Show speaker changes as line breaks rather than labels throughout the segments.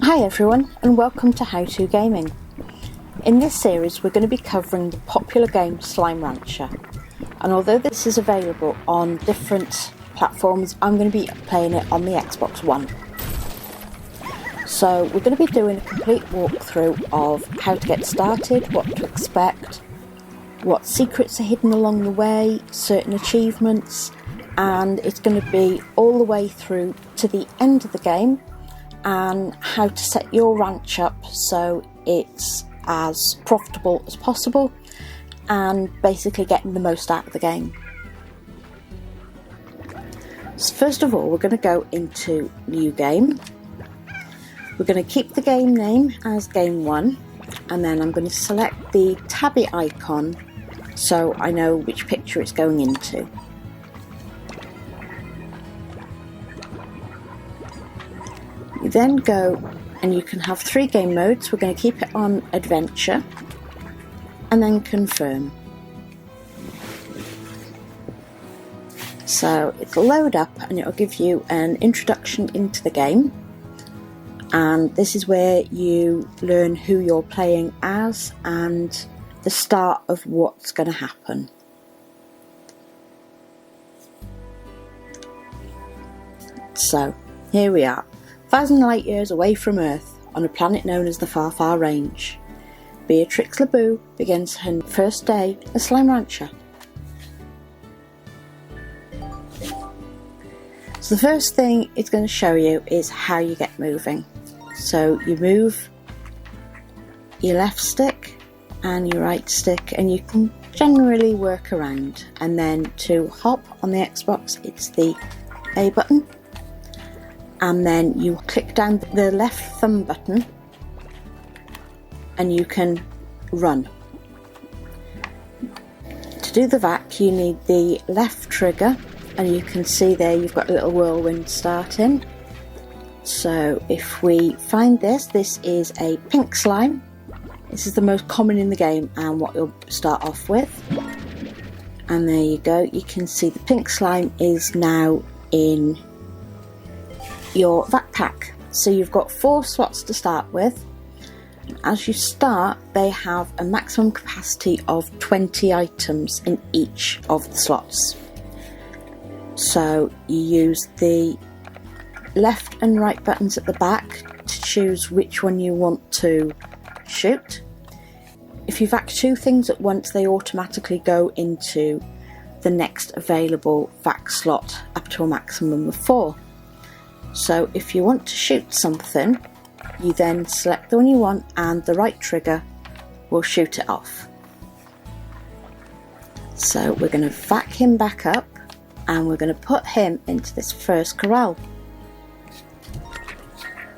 Hi everyone and welcome to How2Gaming. In this series we're going to be covering the popular game Slime Rancher, and although this is available on different platforms, I'm going to be playing it on the Xbox One. So we're going to be doing a complete walkthrough of how to get started, what to expect, what secrets are hidden along the way, certain achievements, and it's going to be all the way through to the end of the game and how to set your ranch up so it's as profitable as possible and basically getting the most out of the game. So first of all, we're going to go into new game. We're going to keep the game name as game 1, and then I'm going to select the tabby icon so I know which picture it's going into. You then go and you can have 3 game modes. We're going to keep it on adventure and then confirm. So it'll load up and it'll give you an introduction into the game, and this is where you learn who you're playing as and the start of what's going to happen. So here we are. 1,000 light years away from Earth, on a planet known as the Far Far Range, Beatrix LeBeau begins her first day as Slime Rancher. So the first thing it's going to show you is how you get moving. So you move your left stick and your right stick, and you can generally work around. And then to hop on the Xbox, it's the A button. And then you click down the left thumb button and you can run. To do the vac you need the left trigger, and you can see there you've got a little whirlwind starting. So if we find this is a pink slime. This is the most common in the game and what you'll start off with. And there you go, you can see the pink slime is now in your vac pack. So you've got 4 slots to start with. As you start, they have a maximum capacity of 20 items in each of the slots. So you use the left and right buttons at the back to choose which one you want to shoot. If you vac 2 things at once, they automatically go into the next available vac slot up to a maximum of 4. So if you want to shoot something, you then select the one you want and the right trigger will shoot it off. So we're going to vac him back up and we're going to put him into this first corral.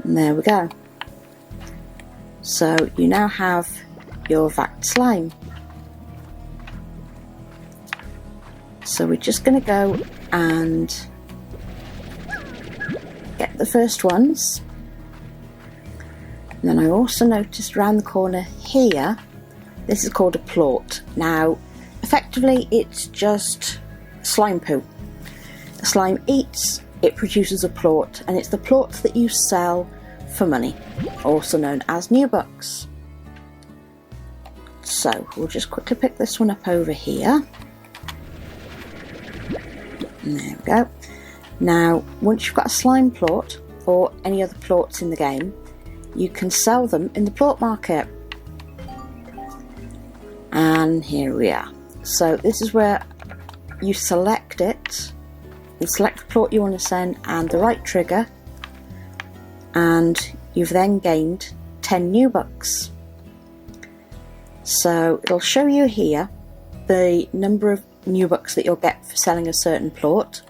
And there we go. So you now have your vac slime. So we're just going to go and get the first ones. And then I also noticed around the corner here, this is called a plort. Now effectively it's just slime poo. The slime eats, it produces a plort, and it's the plorts that you sell for money, also known as new bucks. So we'll just quickly pick this one up over here. And there we go. Now, once you've got a slime plort or any other plorts in the game, you can sell them in the plort market. And here we are. So this is where you select it. You select the plort you want to send and the right trigger, and you've then gained 10 new bucks. So it'll show you here the number of new bucks that you'll get for selling a certain plort.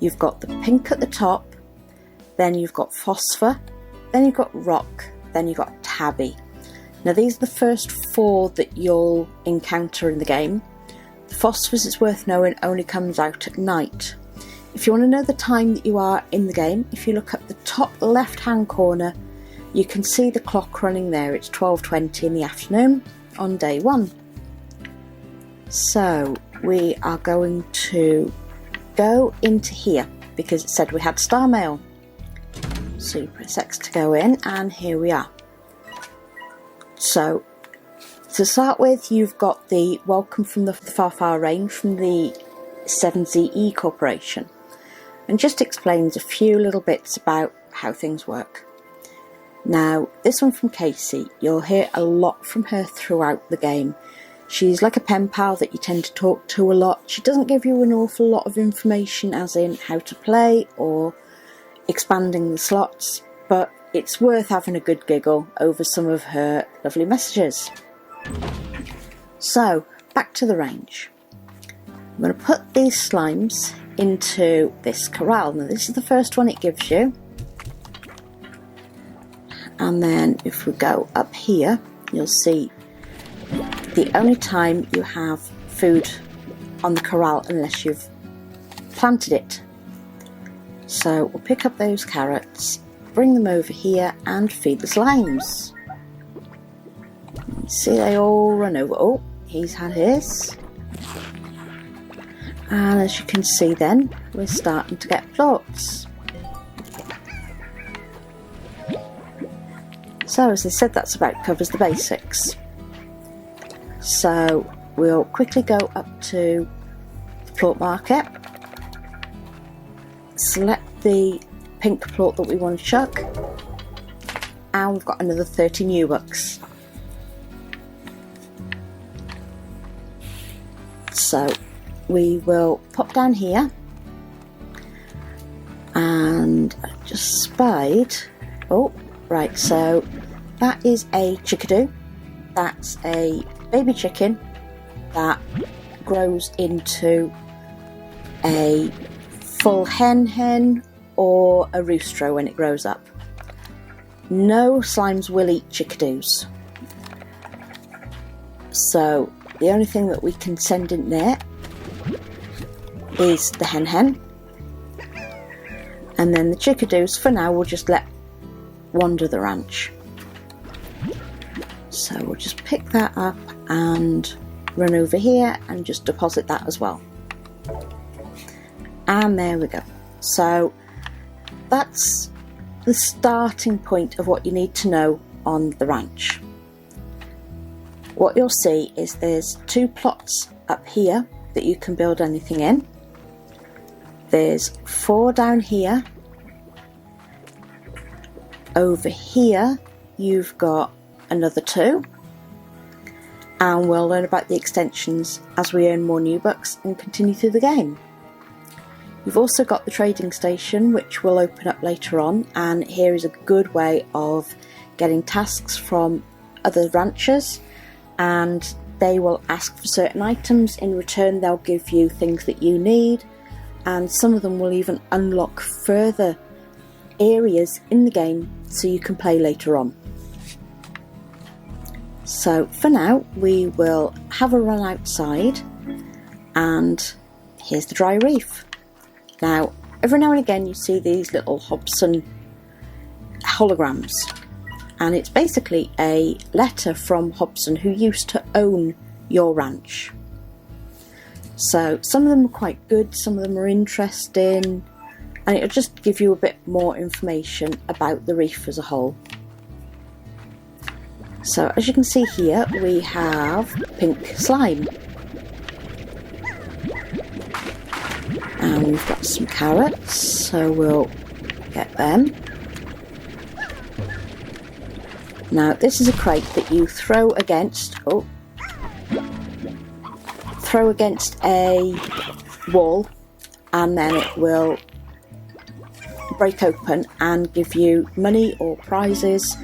You've got the pink at the top, then you've got phosphor, then you've got rock, then you've got tabby. Now these are the first 4 that you'll encounter in the game. The phosphorus, it's worth knowing, only comes out at night. If you want to know the time that you are in the game, if you look at the top left hand corner, you can see the clock running there. It's 12:20 in the afternoon on day 1. So we are going to go into here because it said we had star mail. So you press X to go in, and here we are. So to start with, you've got the welcome from the far range from the 7ZE Corporation, and just explains a few little bits about how things work. Now, this one from Casey, you'll hear a lot from her throughout the game. She's like a pen pal that you tend to talk to a lot. She doesn't give you an awful lot of information as in how to play or expanding the slots, but it's worth having a good giggle over some of her lovely messages. So, back to the range. I'm going to put these slimes into this corral. Now, this is the first one it gives you. And then if we go up here, you'll see the only time you have food on the corral unless you've planted it. So we'll pick up those carrots, bring them over here and feed the slimes. You see they all run over. Oh, he's had his. And as you can see then, we're starting to get plots. So as I said, that's about covers the basics. So we'll quickly go up to the plot market, select the pink plot that we want to chuck, and we've got another 30 new bucks. So we will pop down here, and I just spied, oh right, so that is a chickadee. That's a baby chicken that grows into a full hen or a rooster when it grows up. No slimes will eat chickadees. So the only thing that we can send in there is the hen. And then the chickadees for now we'll just let wander the ranch. So we'll just pick that up and run over here and just deposit that as well. And there we go. So that's the starting point of what you need to know on the ranch. What you'll see is there's 2 plots up here that you can build anything in. There's 4 down here. Over here you've got another 2, and we'll learn about the extensions as we earn more new bucks and continue through the game. You've also got the trading station, which will open up later on, and here is a good way of getting tasks from other ranchers, and they will ask for certain items. In return they'll give you things that you need, and some of them will even unlock further areas in the game so you can play later on. So for now we will have a run outside, and here's the dry reef. Now every now and again you see these little Hobson holograms, and it's basically a letter from Hobson, who used to own your ranch. So some of them are quite good, some of them are interesting, and it'll just give you a bit more information about the reef as a whole. So as you can see here, we have pink slime, and we've got some carrots, so we'll get them. Now this is a crate that you throw against a wall, and then it will break open and give you money or prizes.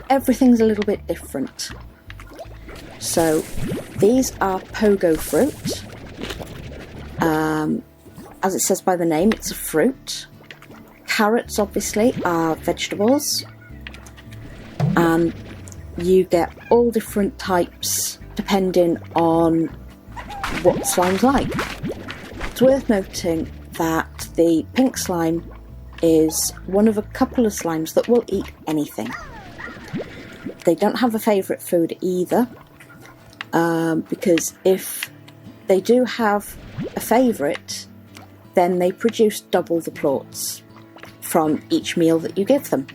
Everything's a little bit different. So these are pogo fruit. As it says by the name, it's a fruit. Carrots obviously are vegetables. You get all different types depending on what slime's like. It's worth noting that the pink slime is one of a couple of slimes that will eat anything. They don't have a favourite food either, because if they do have a favourite, then they produce double the plots from each meal that you give them.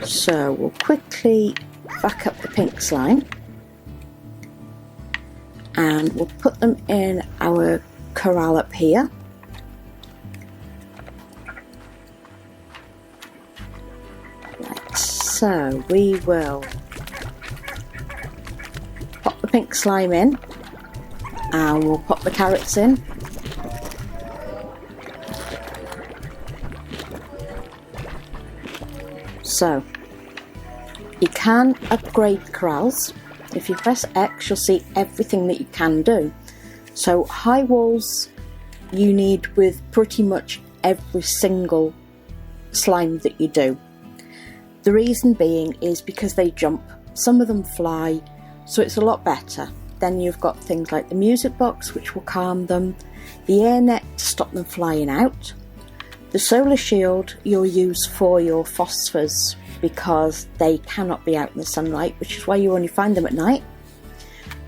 So we'll quickly back up the pink slime and we'll put them in our corral up here. Right, so we will pop the pink slime in and we'll pop the carrots in. So you can upgrade the corrals. If you press X, you'll see everything that you can do. So high walls you need with pretty much every single slime that you do. The reason being is because they jump, some of them fly, so it's a lot better. Then you've got things like the music box, which will calm them, the air net to stop them flying out. The solar shield you'll use for your phosphors because they cannot be out in the sunlight, which is why you only find them at night.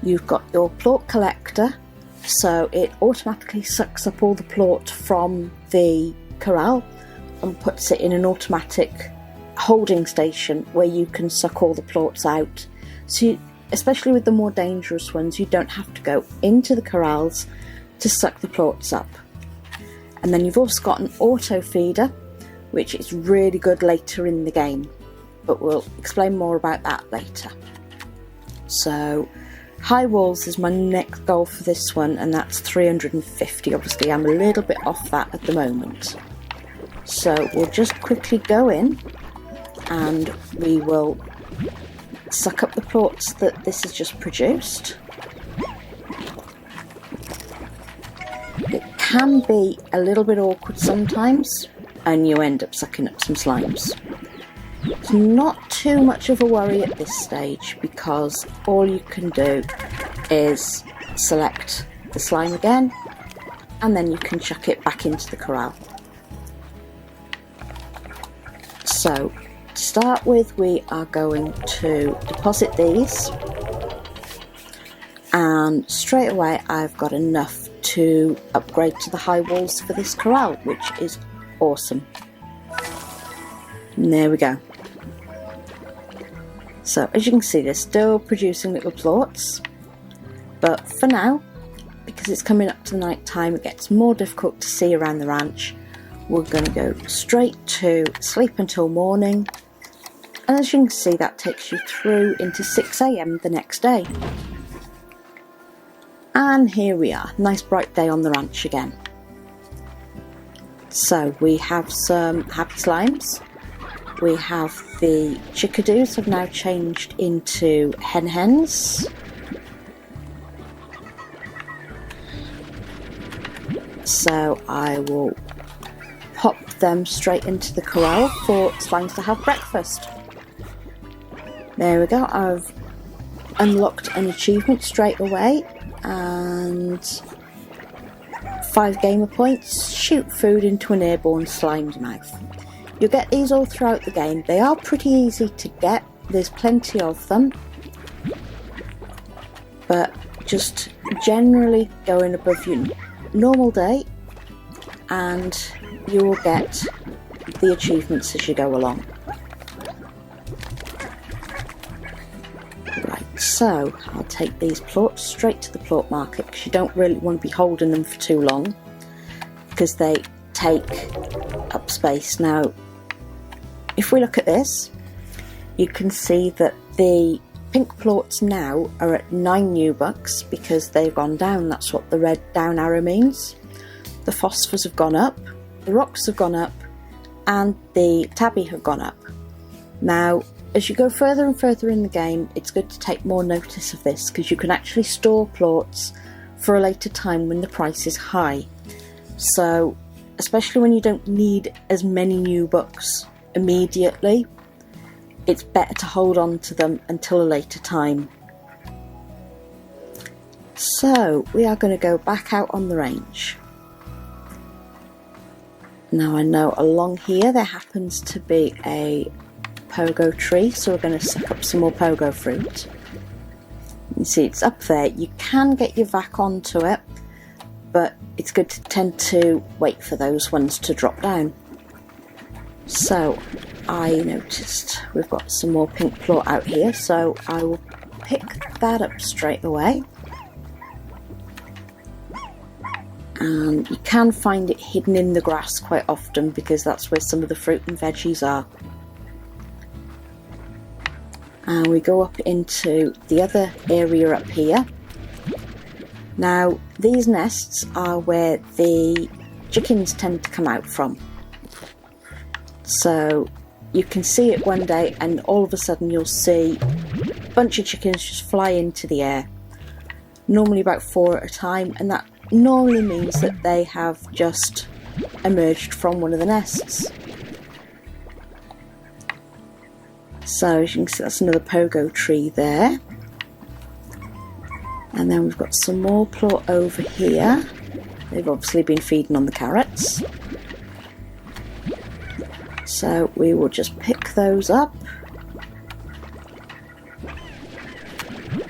You've got your plort collector, so it automatically sucks up all the plort from the corral and puts it in an automatic holding station where you can suck all the plorts out. So especially with the more dangerous ones, you don't have to go into the corrals to suck the plorts up. And then you've also got an auto feeder, which is really good later in the game, but we'll explain more about that later. So high walls is my next goal for this one, and that's 350. Obviously I'm a little bit off that at the moment, so we'll just quickly go in and we will suck up the plorts that this has just produced. It can be a little bit awkward sometimes and you end up sucking up some slimes. It's not too much of a worry at this stage because all you can do is select the slime again and then you can chuck it back into the corral. So to start with, we are going to deposit these, and straight away I've got enough to upgrade to the high walls for this corral, which is awesome. And there we go. So as you can see, they're still producing little plorts, but for now, because it's coming up to the night time, it gets more difficult to see around the ranch. We're going to go straight to sleep until morning, and as you can see, that takes you through into 6 AM the next day. And here we are, nice bright day on the ranch again. So we have some happy slimes. We have the chickadoos have now changed into hens. So I will pop them straight into the corral for slimes to have breakfast. There we go, I've unlocked an achievement straight away, and 5 gamer points, shoot food into an airborne slime's mouth. You'll get these all throughout the game. They are pretty easy to get, there's plenty of them, but just generally going above your normal day and you will get the achievements as you go along. Right, so I'll take these plorts straight to the plort market because you don't really want to be holding them for too long because they take up space. Now if we look at this, you can see that the pink plorts now are at 9 new bucks because they've gone down. That's what the red down arrow means. The phosphors have gone up, the rocks have gone up, and the tabby have gone up. Now as you go further and further in the game, it's good to take more notice of this because you can actually store plorts for a later time when the price is high. So especially when you don't need as many new bucks immediately, it's better to hold on to them until a later time. So we are going to go back out on the range. Now I know along here there happens to be a pogo tree, so we're going to suck up some more pogo fruit. You see it's up there. You can get your vac onto it, but it's good to tend to wait for those ones to drop down. So I noticed we've got some more pink plort out here, so I will pick that up straight away. And you can find it hidden in the grass quite often because that's where some of the fruit and veggies are. And we go up into the other area up here. Now these nests are where the chickens tend to come out from. So you can see it one day and all of a sudden you'll see a bunch of chickens just fly into the air. Normally about 4 at a time, and that normally means that they have just emerged from one of the nests. So as you can see, that's another pogo tree there. And then we've got some more plort over here. They've obviously been feeding on the carrots. So we will just pick those up.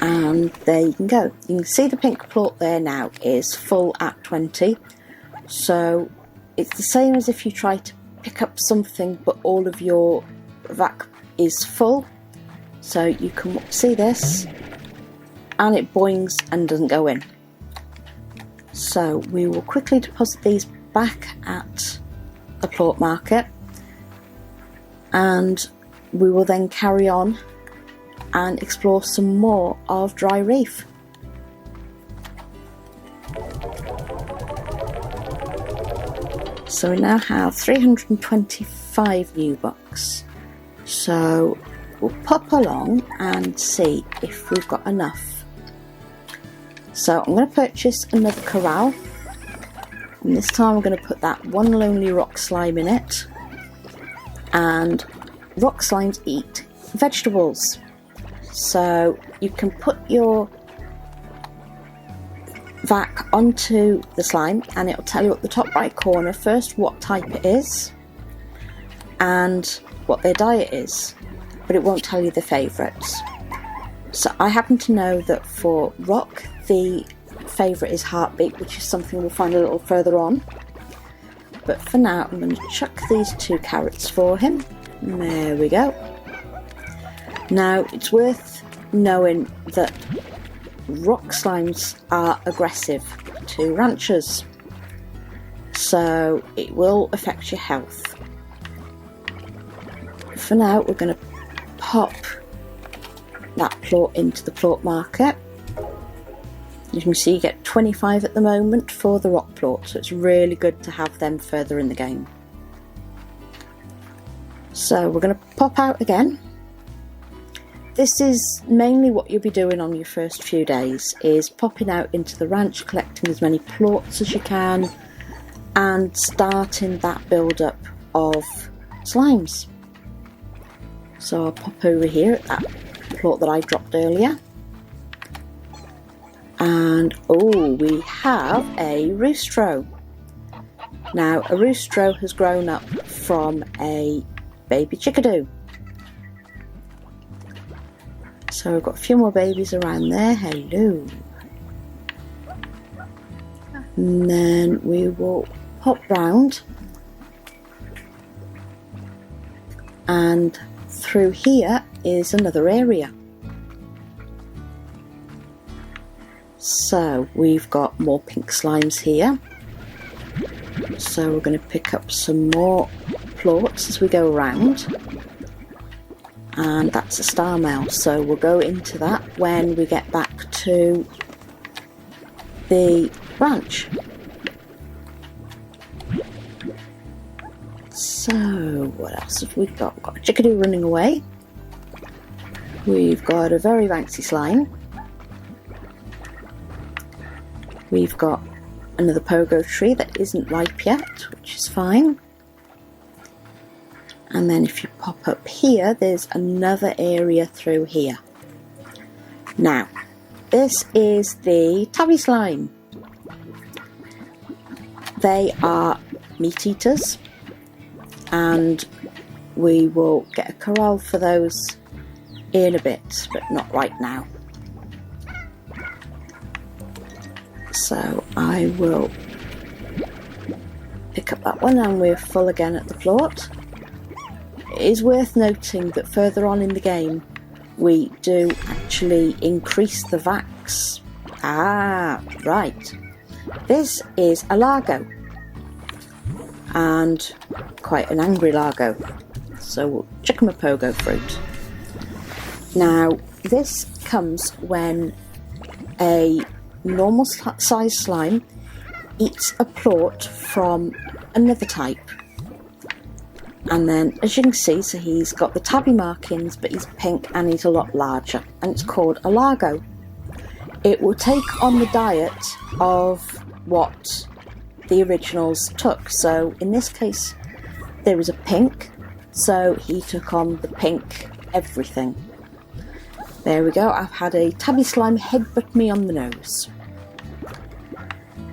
And there you can go. You can see the pink plort there now is full at 20. So it's the same as if you try to pick up something but all of your vac is full. So you can see this and it boings and doesn't go in. So we will quickly deposit these back at the plort market, and we will then carry on and explore some more of Dry Reef. So we now have 325 new bucks. So we'll pop along and see if we've got enough. So I'm going to purchase another corral, and this time I'm going to put that one lonely rock slime in it. And rock slimes eat vegetables, so you can put your vac onto the slime and it will tell you at the top right corner first what type it is and what their diet is, but it won't tell you the favourites. So I happen to know that for rock the favourite is heartbeat, which is something we'll find a little further on. But for now I'm going to chuck these 2 carrots for him. There we go. Now it's worth knowing that rock slimes are aggressive to ranchers, so it will affect your health. For now we're going to pop that plort into the plort market. You can see you get 25 at the moment for the rock plort, so it's really good to have them further in the game. So we're going to pop out again. This is mainly what you'll be doing on your first few days, is popping out into the ranch, collecting as many plorts as you can and starting that build up of slimes. So I'll pop over here at that plort that I dropped earlier. And oh, we have a roostro. Now a roostro has grown up from a baby chickadee. So we've got a few more babies around there. Hello. And then we will pop round and through here is another area. So we've got more pink slimes here. So we're going to pick up some more plorts as we go around. And that's a star mail, so we'll go into that when we get back to the ranch. So what else have we got? We've got a chickadee running away. We've got a very bouncy slime. We've got another pogo tree that isn't ripe yet, which is fine. And then if you pop up here, there's another area through here. Now, this is the tabby slime. They are meat eaters, and we will get a corral for those in a bit, but not right now. So I will pick up that one, and we're full again at the plort. it is worth noting that further on in the game we do actually increase the VAX. Ah, right. This is a Largo, and quite an angry Largo. So we'll chuck him a pogo fruit. Now, this comes when a normal size slime eats a plort from another type. And then, as you can see, so he's got the tabby markings, but he's pink and he's a lot larger. And it's called a Largo. It will take on the diet of what the originals took. So in this case, there was a pink, so he took on the pink everything. There we go, I've had a tabby slime headbutt me on the nose.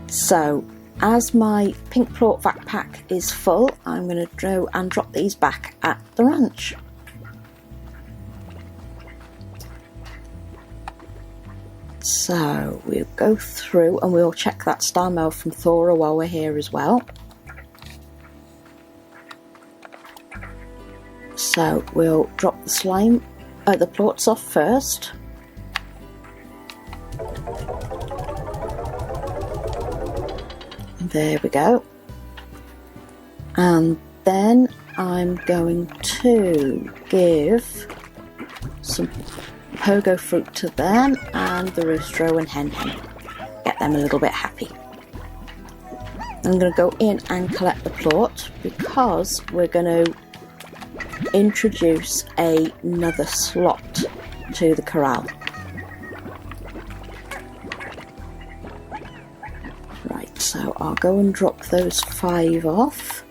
So, as my pink plort backpack is full, I'm going to go and drop these back at the ranch. So, we'll go through and we'll check that star mail from Thora while we're here as well. So, we'll drop the slime, the plorts off first. There we go. And then I'm going to give some pogo fruit to them and the roostro and hen. Get them a little bit happy. I'm going to go in and collect the plort because we're going to introduce another slot to the corral. Right, so I'll go and drop those 5 off.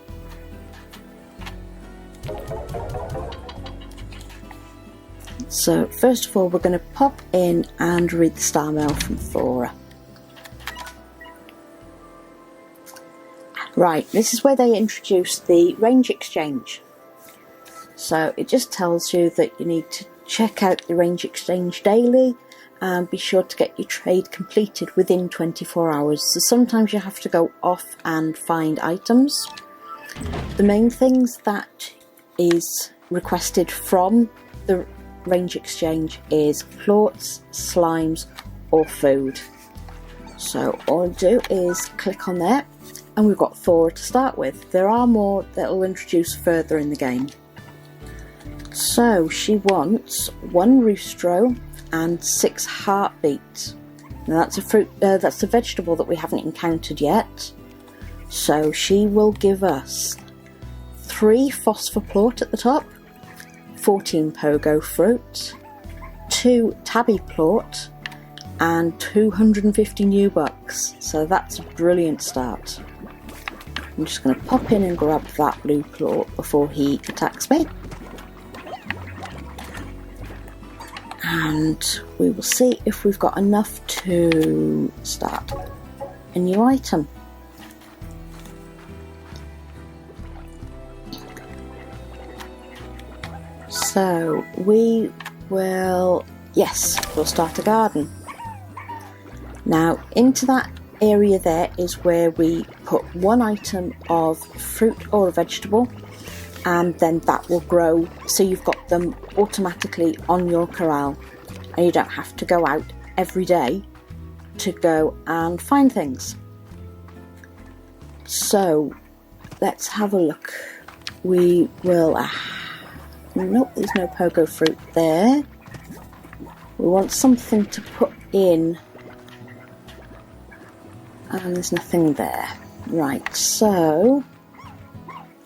So first of all, we're going to pop in and read the star mail from Thora. Right, this is where they introduce the range exchange. So it just tells you that you need to check out the range exchange daily and be sure to get your trade completed within 24 hours. So sometimes you have to go off and find items. The main things that is requested from the range exchange is plorts, slimes or food. So all I do is click on there and we've got Thora to start with. There are more that will introduce further in the game. So she wants 1 roostro and 6 heartbeats. Now that's a fruit, that's a vegetable that we haven't encountered yet. So she will give us 3 phosphor plort at the top, 14 pogo fruit, 2 tabby plort, and 250 new bucks. So that's a brilliant start. I'm just going to pop in and grab that blue plort before he attacks me. And we will see if we've got enough to start a new item. So we will, yes, we'll start a garden. Now into that area there is where we put 1 item of fruit or a vegetable, and then that will grow so you've got them automatically on your corral and you don't have to go out every day to go and find things. So let's have a look. We will nope, there's no pogo fruit there. We want something to put in and there's nothing there. Right, so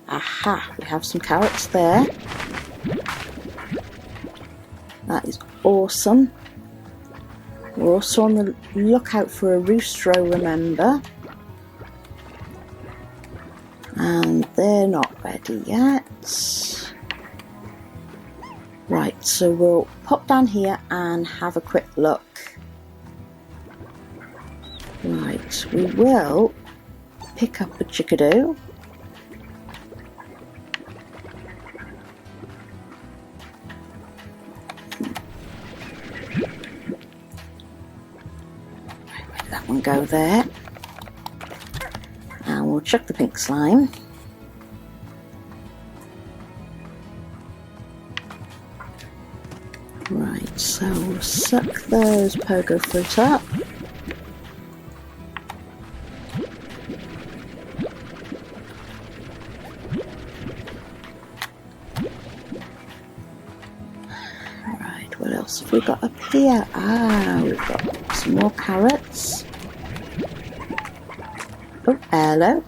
aha, we have some carrots there. That is awesome. We're also on the lookout for a roostro, remember. And they're not ready yet. Right, so we'll pop down here and have a quick look. Right, we will pick up a chickadee. That one go there. And we'll chuck the pink slime. Right, so we'll suck those pogo fruit up. Right, what else have we got up here? Ah, we've got some more carrots. Oh, hello.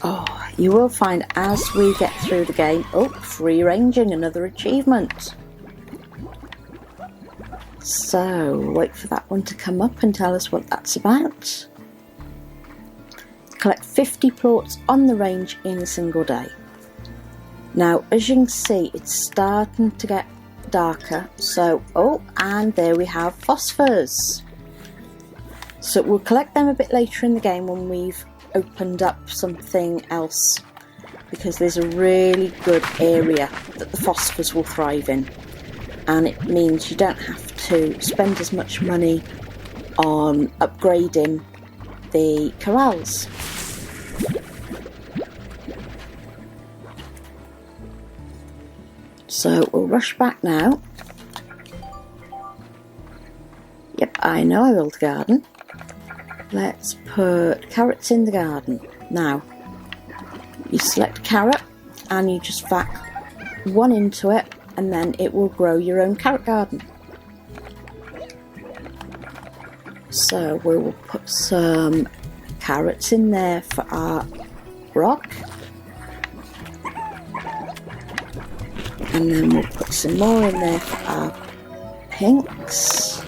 Oh, you will find as we get through the game, oh, free ranging, another achievement. So, wait for that one to come up and tell us what that's about. Collect 50 plorts on the range in a single day. Now, as you can see, it's starting to get darker. So, oh, and there we have phosphors. So we'll collect them a bit later in the game when we've opened up something else, because there's a really good area that the phosphors will thrive in, and it means you don't have to spend as much money on upgrading the corrals. So we'll rush back now. Yep, I know I built a garden. Let's put carrots in the garden. Now, you select carrot and you just whack one into it, and then it will grow your own carrot garden. So we will put some carrots in there for our rock, and then we'll put some more in there for our pinks.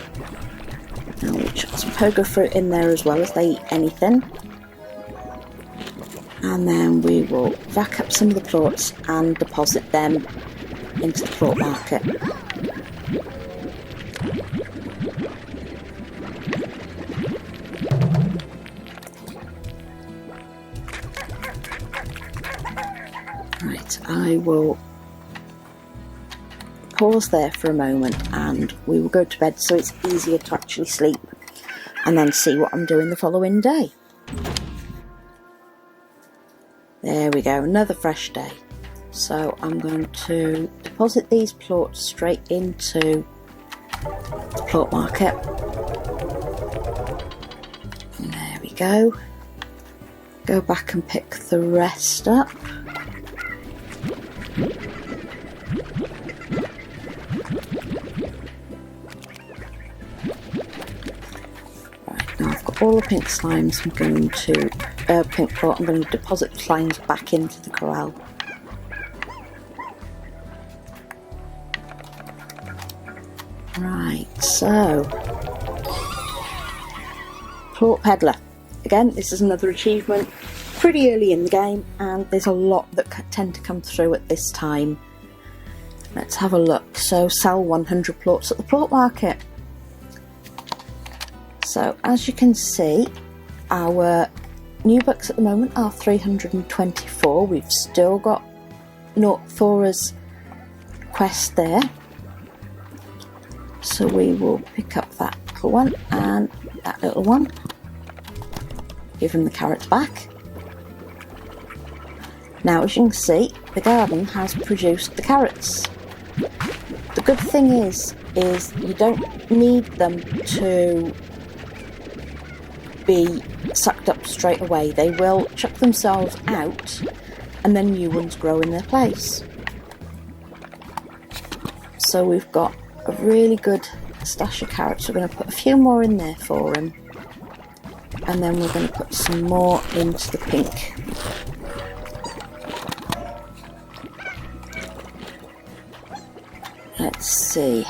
Now we'll chuck some pogo fruit in there as well, as they eat anything. And then we will vac up some of the plorts and deposit them into the plort market. Right, I will pause there for a moment and we will go to bed so it's easier to actually sleep and then see what I'm doing the following day. There we go, another fresh day. So I'm going to deposit these plorts straight into the plort market. And there we go. Go back and pick the rest up. All the pink slimes I'm going to, pink plort, I'm going to deposit the slimes back into the corral. Right, so, plort peddler. Again, this is another achievement pretty early in the game, and there's a lot that tend to come through at this time. Let's have a look. So, sell 100 plorts at the plort market. So as you can see, our new bucks at the moment are 324. We've still got Thora's quest there. So we will pick up that little one and that little one. Give them the carrots back. Now as you can see, the garden has produced the carrots. The good thing is you don't need them to be sucked up straight away. They will chuck themselves out and then new ones grow in their place. So we've got a really good stash of carrots. We're going to put a few more in there for him, and then we're going to put some more into the pink. Let's see.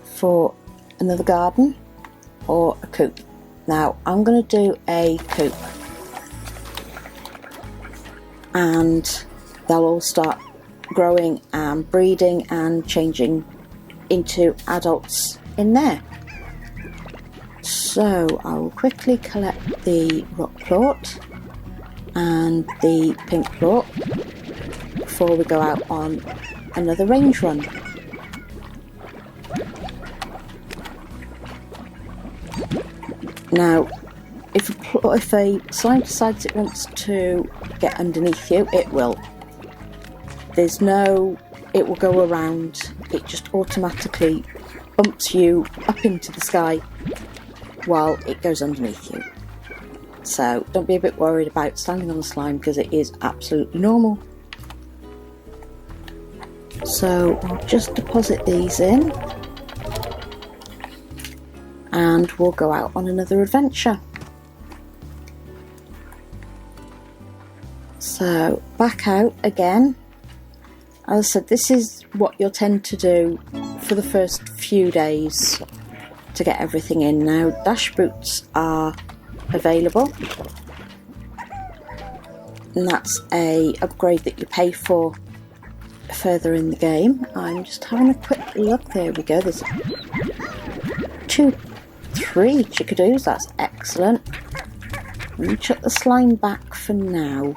For another garden or a coop. Now I'm going to do a coop, and they'll all start growing and breeding and changing into adults in there. So I will quickly collect the rock plort and the pink plort before we go out on another range run. Now, if a slime decides it wants to get underneath you, it will. There's no, it will go around, it just automatically bumps you up into the sky while it goes underneath you. So don't be a bit worried about standing on the slime, because it is absolutely normal. So we'll just deposit these in and we'll go out on another adventure. So back out again. As I said, this is what you'll tend to do for the first few days to get everything in. Now, dash boots are available, and that's a upgrade that you pay for further in the game. I'm just having a quick look. There we go. There's 3 chickadoos. That's excellent. Let me chuck the slime back for now.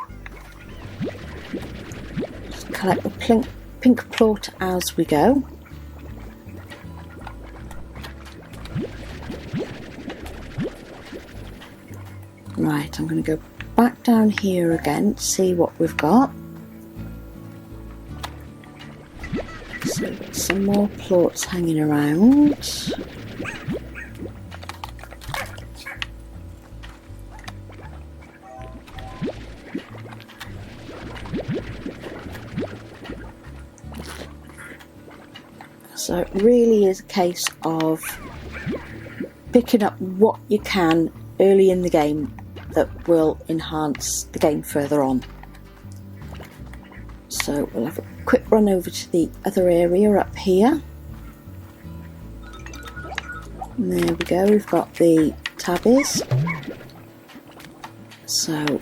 Collect the pink plort as we go. Right, I'm going to go back down here again, see what we've got. So we've got some more plorts hanging around. So it really is a case of picking up what you can early in the game that will enhance the game further on. So we'll have a quick run over to the other area up here. And there we go, we've got the tabbies. So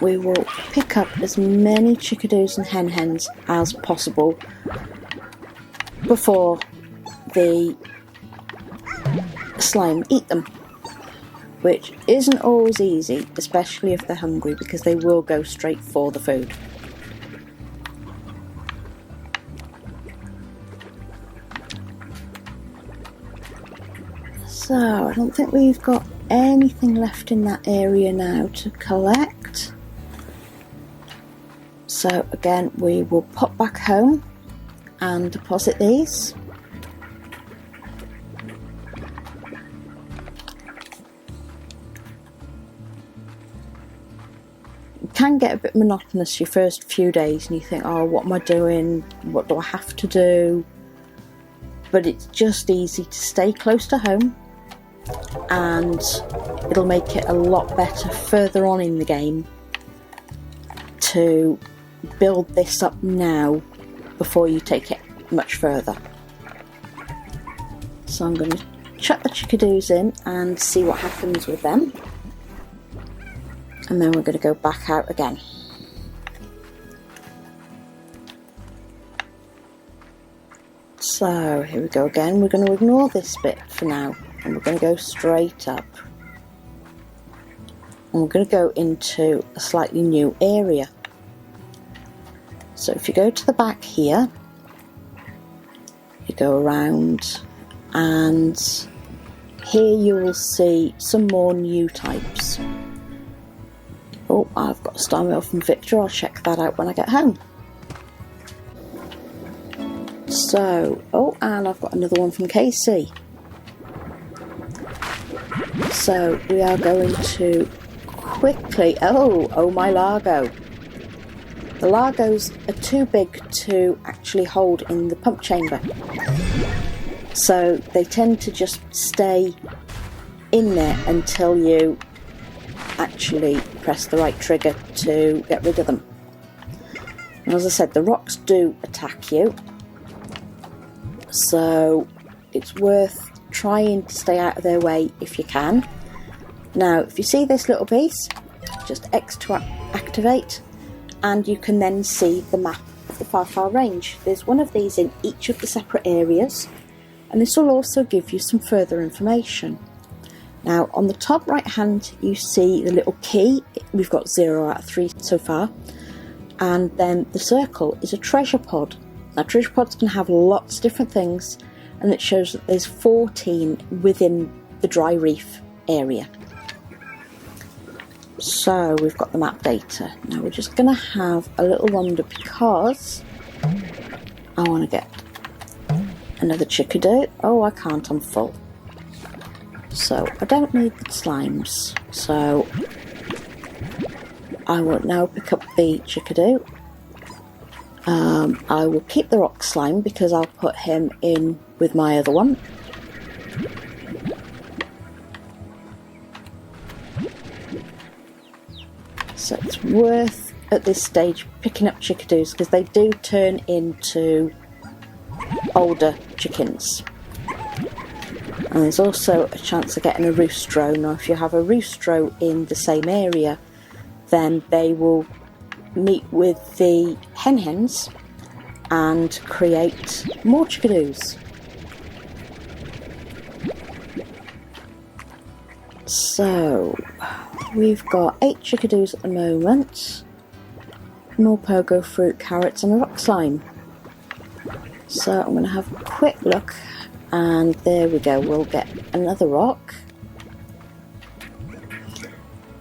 we will pick up as many chickadoos and hens as possible before the slime eat them, which isn't always easy, especially if they're hungry, because they will go straight for the food. So I don't think we've got anything left in that area now to collect. So again, we will pop back home and deposit these. It can get a bit monotonous your first few days and you think, oh, what am I doing? What do I have to do? But it's just easy to stay close to home, and it'll make it a lot better further on in the game to build this up now before you take it much further. So I'm going to chuck the chickadoos in and see what happens with them, and then we're going to go back out again. So here we go again. We're going to ignore this bit for now, and we're going to go straight up, and we're going to go into a slightly new area. So if you go to the back here, you go around, and here you will see some more new types. Oh, I've got a star mail from Victor. I'll check that out when I get home. So, oh, and I've got another one from Casey. So we are going to quickly, oh my Largo. The Largos are too big to actually hold in the pump chamber, so they tend to just stay in there until you actually press the right trigger to get rid of them. And as I said, the rocks do attack you, so it's worth trying to stay out of their way if you can. Now, if you see this little piece, just X to activate, and you can then see the map of the Far range. There's one of these in each of the separate areas, and this will also give you some further information. Now, on the top right hand you see the little key. We've got 0 out of 3 so far, and then the circle is a treasure pod. Now, treasure pods can have lots of different things, and it shows that there's 14 within the dry reef area. So we've got the map data. Now we're just going to have a little wander because I want to get another chickadee. Oh, I can't, I'm full. So I don't need the slimes. So I will now pick up the chickadee. I will keep the rock slime because I'll put him in with my other one. So it's worth at this stage picking up chickadees because they do turn into older chickens. And there's also a chance of getting a roostro. Now if you have a roostro in the same area, then they will meet with the hens and create more chickadees. So we've got 8 chickadees at the moment, more pogo fruit, carrots and a rock slime. So I'm going to have a quick look, and there we go, we'll get another rock.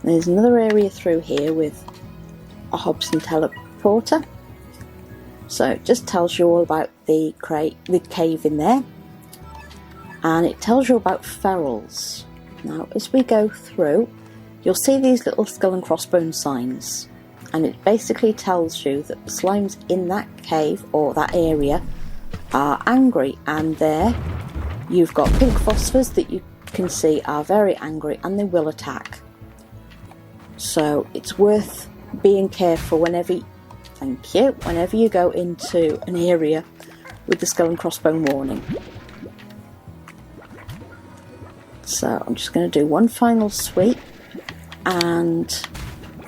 There's another area through here with a Hobson teleporter. So it just tells you all about the cave in there, and it tells you about ferals. Now as we go through, you'll see these little skull and crossbones signs, and it basically tells you that the slimes in that cave or that area are angry, and there you've got pink phosphors that you can see are very angry and they will attack. So it's worth being careful whenever you go into an area with the skull and crossbone warning. So I'm just going to do one final sweep and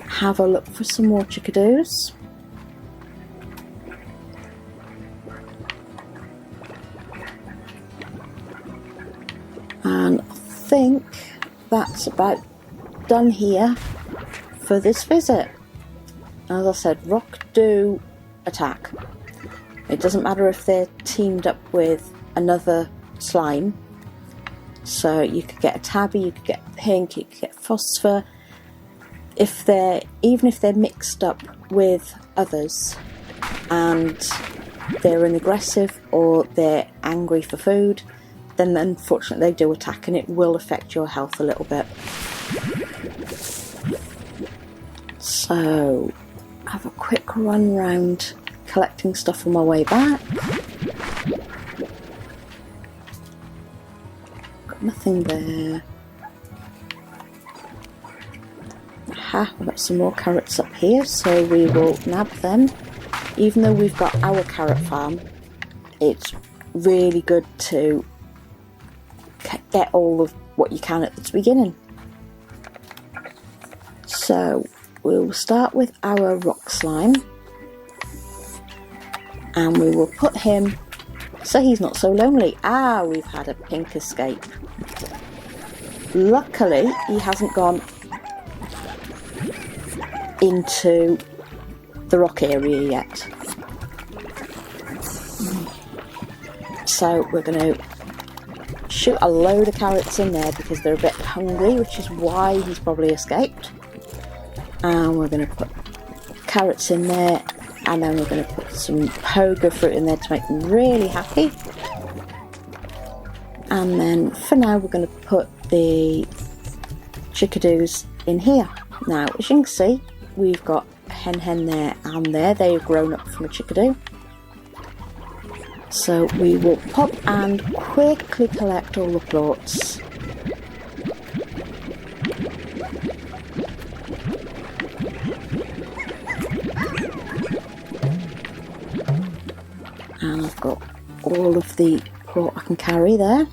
have a look for some more chickadees. And I think that's about done here for this visit. As I said, rock do attack. It doesn't matter if they're teamed up with another slime. So you could get a tabby, you could get pink, you could get phosphor. Even if they're mixed up with others and they're an aggressive or they're angry for food, then unfortunately they do attack, and it will affect your health a little bit. So have a quick run round collecting stuff on my way back. Got nothing there. Aha, we've got some more carrots up here, so we will nab them. Even though we've got our carrot farm, it's really good to get all of what you can at the beginning. So we'll start with our rock slime, and we will put him so he's not so lonely. Ah, we've had a pink escape. Luckily he hasn't gone into the rock area yet. So we're going to shoot a load of carrots in there because they're a bit hungry, which is why he's probably escaped. And we're going to put carrots in there, and then we're going to put some pogo fruit in there to make them really happy. And then for now we're going to put the chickadees in here. Now as you can see, we've got hen there and there. They've grown up from a chickadee. So we will pop and quickly collect all the plorts. And I've got all of the plort I can carry there.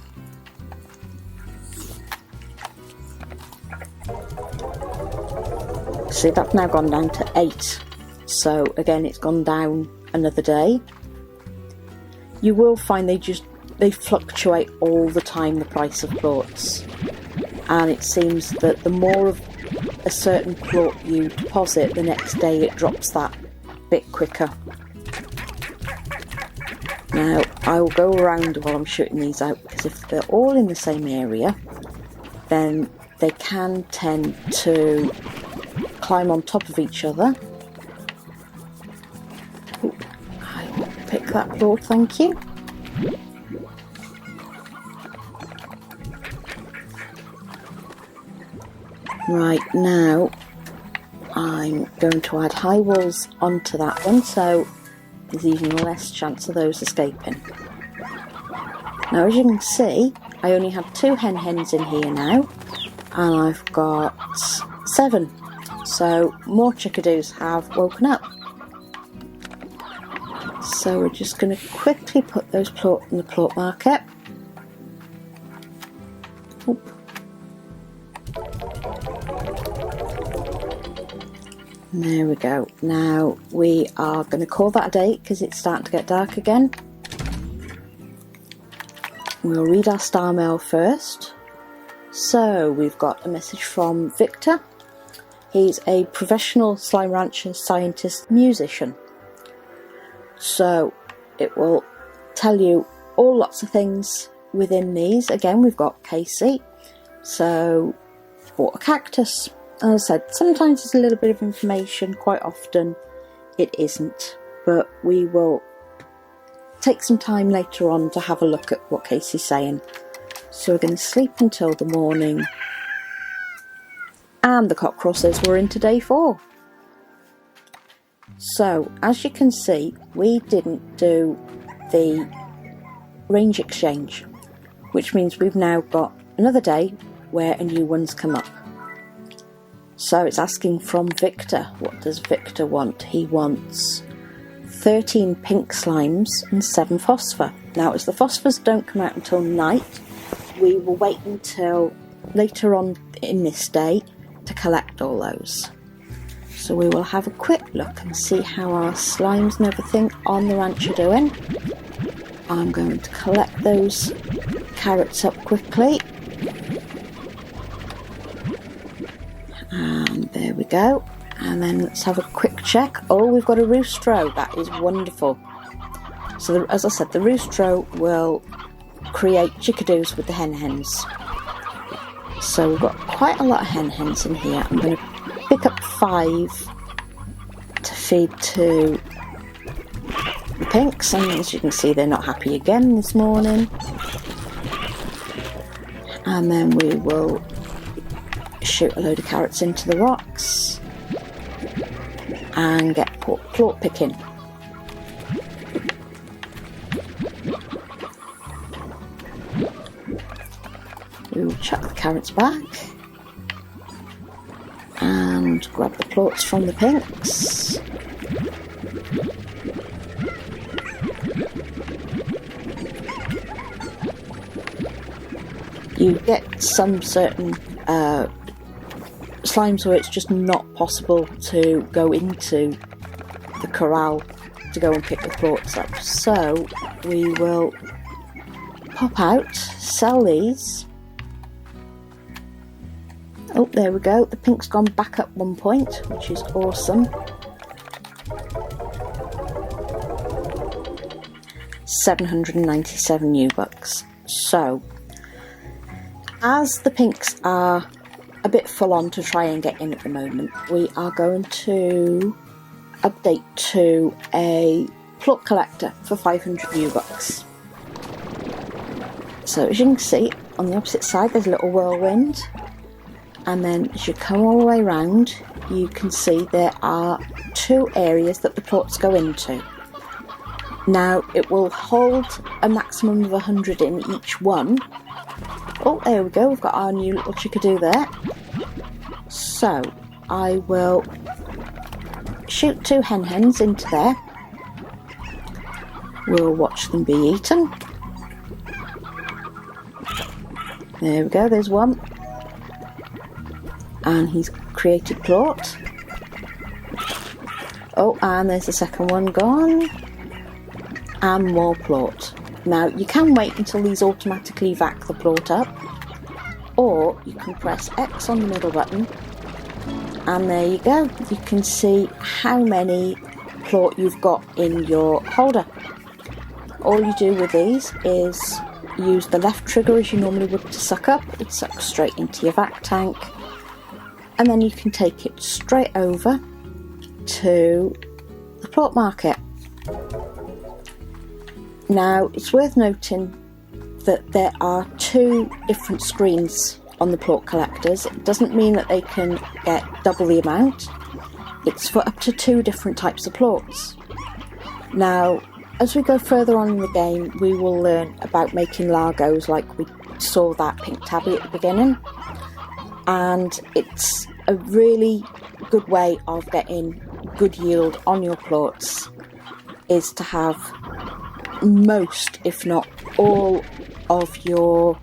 See, that's now gone down to 8. So again, it's gone down another day. You will find they fluctuate all the time, the price of plorts. And it seems that the more of a certain plort you deposit, the next day it drops that bit quicker. Now, I will go around while I'm shooting these out, because if they're all in the same area, then they can tend to climb on top of each other. Ooh, I will pick that plot, thank you. Right, now I'm going to add high walls onto that one, so there's even less chance of those escaping. Now, as you can see, I only have 2 hens in here now, and I've got 7, so more chickadoos have woken up. So we're just going to quickly put those plot in the plot market. Oop. There we go. Now we are going to call that a day because it's starting to get dark again. We'll read our star mail first. So we've got a message from Victor. He's a professional slime rancher, scientist, musician. So it will tell you all lots of things within these. Again, we've got Casey. So bought a cactus. As I said, sometimes it's a little bit of information, quite often it isn't, but we will take some time later on to have a look at what Casey's saying. So we're going to sleep until the morning, and the cock crosses were into day 4. So as you can see, we didn't do the range exchange, which means we've now got another day where a new one's come up. So it's asking from Victor. What does Victor want? He wants 13 pink slimes and 7 phosphor. Now, as the phosphors don't come out until night, we will wait until later on in this day to collect all those. So we will have a quick look and see how our slimes and everything on the ranch are doing. I'm going to collect those carrots up quickly. And there we go. And then let's have a quick check. Oh, we've got a roostro. That is wonderful. So as I said, the roostro will create chickadoos with the hens. So we've got quite a lot of hens in here. I'm going to pick up 5 to feed to the pinks, and as you can see, they're not happy again this morning. And then we will shoot a load of carrots into the rocks and get plort picking. We will chuck the carrots back and grab the plorts from the pinks. You get some certain slimes where it's just not possible to go into the corral to go and pick the plorts up. So we will pop out, sell these. Oh, there we go. The pink's gone back up 1 point, which is awesome. 797 new bucks. So, as the pinks are a bit full on to try and get in at the moment, we are going to update to a plot collector for 500 new bucks. So as you can see, on the opposite side there's a little whirlwind, and then as you come all the way around, you can see there are 2 areas that the plots go into. Now it will hold a maximum of 100 in each one. Oh, there we go, we've got our new little chickadoo there. So I will shoot 2 hens into there. We'll watch them be eaten. There we go, there's one. And he's created plort. Oh, and there's the second one gone. And more plort. Now, you can wait until these automatically vac the plort up, or you can press X on the middle button, and there you go. You can see how many plort you've got in your holder. All you do with these is use the left trigger as you normally would to suck up, it sucks straight into your vac tank, and then you can take it straight over to the plort market. Now, it's worth noting that there are 2 different screens on the plort collectors. It doesn't mean that they can get double the amount. It's for up to 2 different types of plorts. Now, as we go further on in the game, we will learn about making Largos, like we saw that pink tabby at the beginning. And it's a really good way of getting good yield on your plorts, is to have most, if not all, of your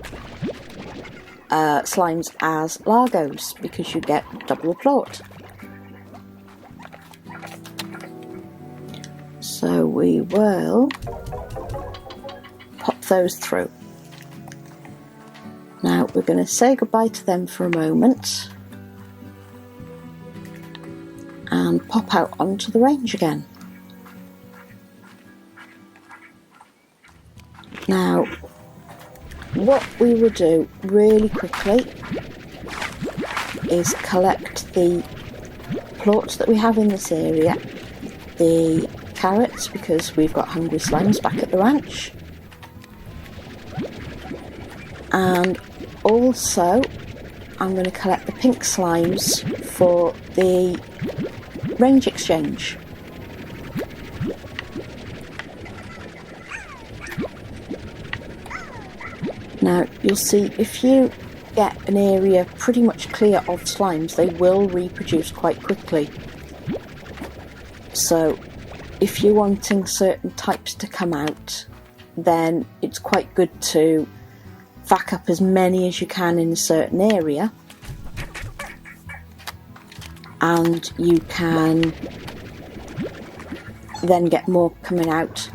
slimes as Largos, because you get double the plort. So we will pop those through. Now we're going to say goodbye to them for a moment and pop out onto the range again. Now, what we will do really quickly is collect the plorts that we have in this area, the carrots, because we've got hungry slimes back at the ranch, and also I'm going to collect the pink slimes for the range exchange. Now you'll see, if you get an area pretty much clear of slimes, they will reproduce quite quickly. So if you're wanting certain types to come out, then it's quite good to vac up as many as you can in a certain area, and you can then get more coming out.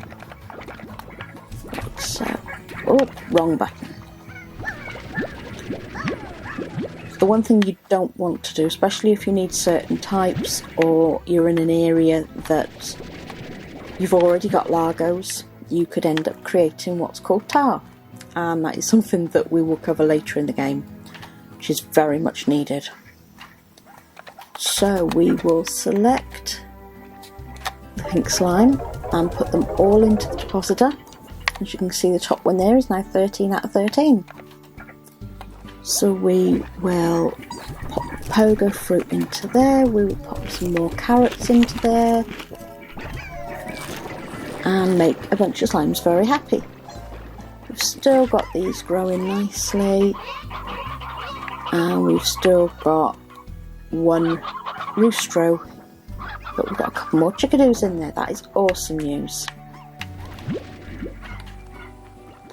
So, oh, wrong button. The one thing you don't want to do, especially if you need certain types or you're in an area that you've already got Largos, you could end up creating what's called tar, and that is something that we will cover later in the game, which is very much needed. So we will select the pink slime and put them all into the depositor. As you can see, the top one there is now 13 out of 13. So we will pop pogo fruit into there, we will pop some more carrots into there, and make a bunch of slimes very happy. We've still got these growing nicely, and we've still got one roostro, but we've got a couple more chickadoos in there. That is awesome news.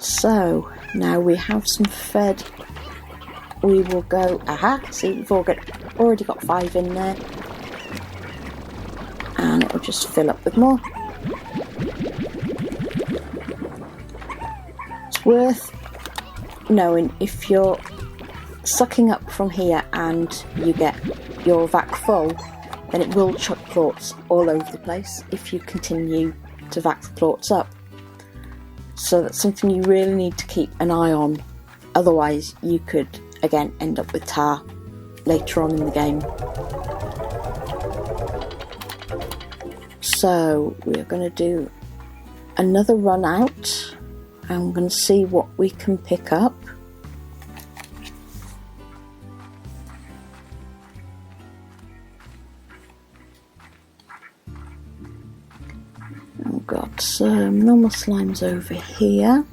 So now we have some fed, we will go, see, we've already got 5 in there, and it will just fill up with more. It's worth knowing, if you're sucking up from here and you get your vac full, then it will chuck plorts all over the place if you continue to vac the plorts up. So that's something you really need to keep an eye on, otherwise you could again end up with tar later on in the game. So we're going to do another run out, and we're going to see what we can pick up. We've got some normal slimes over here.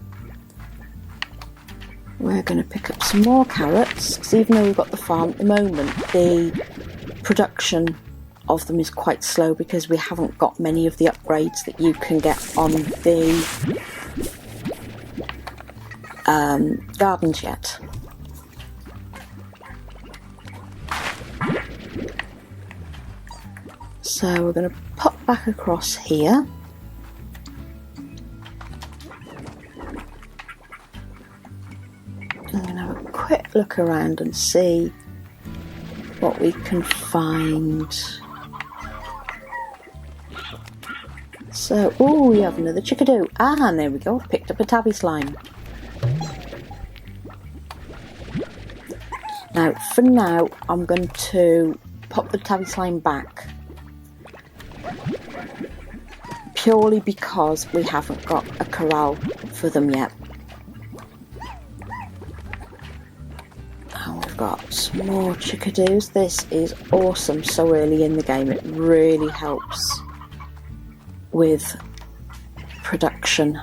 We're going to pick up some more carrots, because even though we've got the farm at the moment, the production of them is quite slow because we haven't got many of the upgrades that you can get on the gardens yet. So we're going to pop back across here. I'm going to have a quick look around and see what we can find. So, oh, we have another chickadoo. Ah, and there we go, picked up a tabby slime. Now, for now, I'm going to pop the tabby slime back, purely because we haven't got a corral for them yet. And we've got some more chickadees. This is awesome so early in the game. It really helps with production.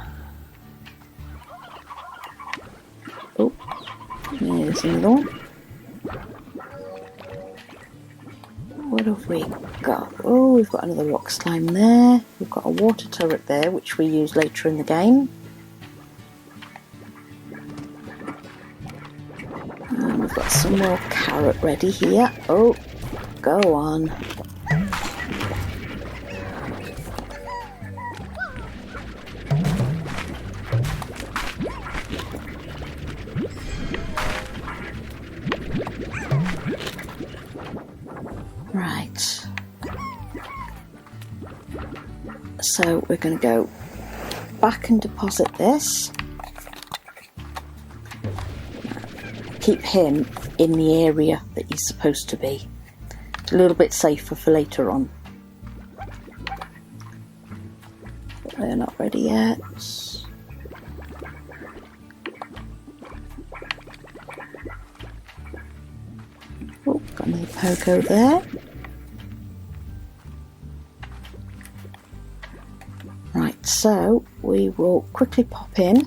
Oh, there's another one. What have we got? Oh, we've got another rock slime there. We've got a water turret there, which we use later in the game. And we've got some more carrot ready here. Oh, go on. Right, so we're going to go back and deposit this. Keep him in the area that he's supposed to be. It's a little bit safer for later on. But they're not ready yet. Oh, got another pogo there. Right, so we will quickly pop in.